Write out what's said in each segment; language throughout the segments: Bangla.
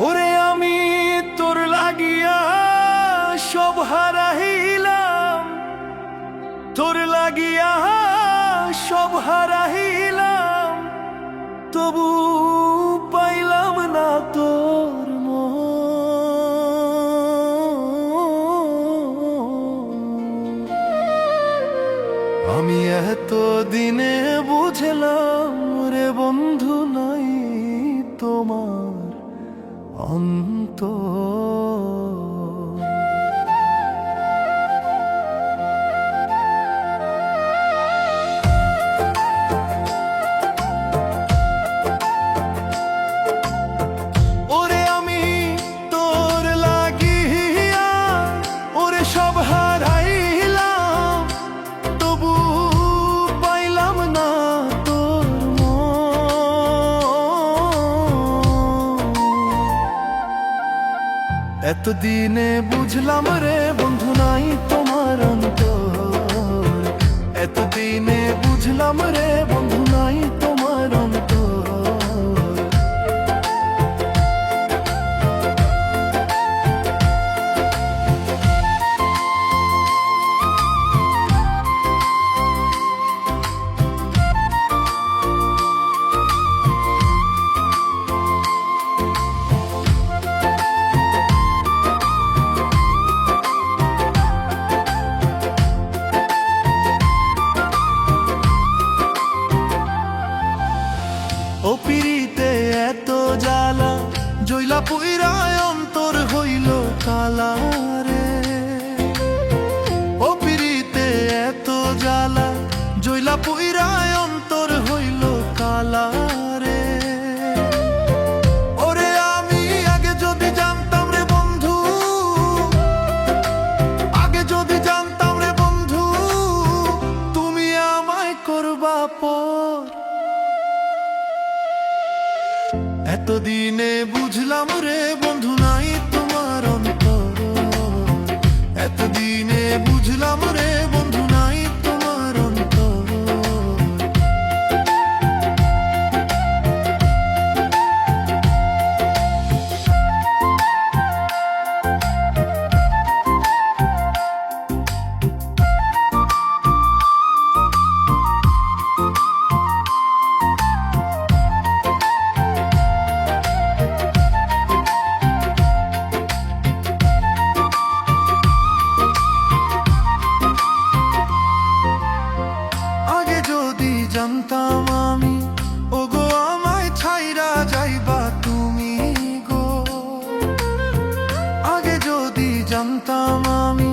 ওরে আমি তোর লাগিয়া সব হারাইলাম, তোর লাগিয়া সব হারাইলাম, তবু পাইলাম না তোর আমি এত দিনে বুঝলাম রে বন্ধু নাই তোমার অন্তর। ওরে আমি তোর লাগিয়া ওরে সব হারাইলাম, তবু পাইলাম না তোর এতদিনে বুঝলাম রে বন্ধু নাই তোমার অন্তর, এতদিনে বুঝলাম রে বন্ধু নাই তোমার অন্তর। ও পিরিতে এত জ্বালা জইলা পুইরায় অন্তর হইল কালা রে, ও পিরিতে এত জ্বালা জইলা পুইরায় অন্তর হইল কালা রে। ওরে আমি আগে যদি জানতাম রে বন্ধু, আগে যদি জানতাম রে বন্ধু, তুমি আমায় করবা পর। এতদিনে বুঝলাম রে বন্ধু নাই তোমার অন্তর, এতদিনে বুঝলাম রে বন্ধু নাই তোমার অন্তর। জানতাম আমি ওগো আমায় ছাইরা যাইবা তুমি গো, আগে যদি জানতাম আমি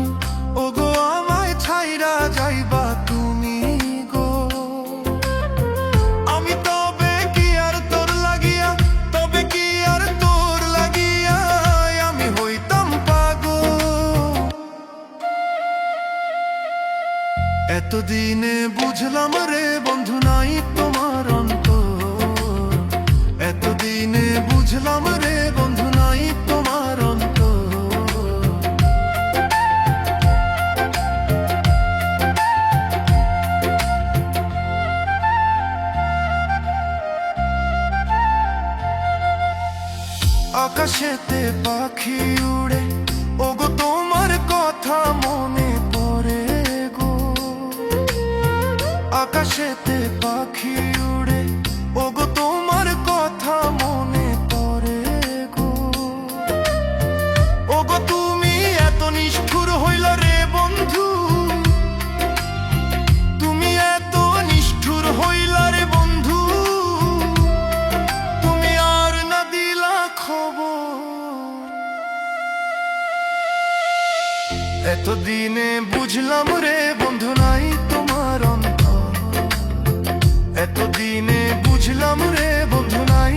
ওগো আমায় ছাইরা যাইবা তুমি গো, আমি তবে কি আর তোর লাগিয়া, তবে কি আর তোর লাগিয়া আমি হইতাম পাগল। এতদিনে বুঝলাম রে বন্ধু নাই তোমার অন্তর, এতদিনে বুঝলাম রে বন্ধু নাই তোমার অন্তর। আকাশেতে পাখি উড়ে ওগো তোমার কথা মনে পড়ে গো, আকাশেতে পাখি উড়ে ওগো তোমার কথা মনে পড়ে গো। ওগো তুমি এত নিষ্ঠুর হইল রে বন্ধু, তুমি এত নিষ্ঠুর হইল রে বন্ধু, তুমি আর না দিলা খবর। এতদিনে বুঝলাম রে বন্ধু নাই তোমার অন্তর, এতদিনে বুঝলাম রে বন্ধু নাই।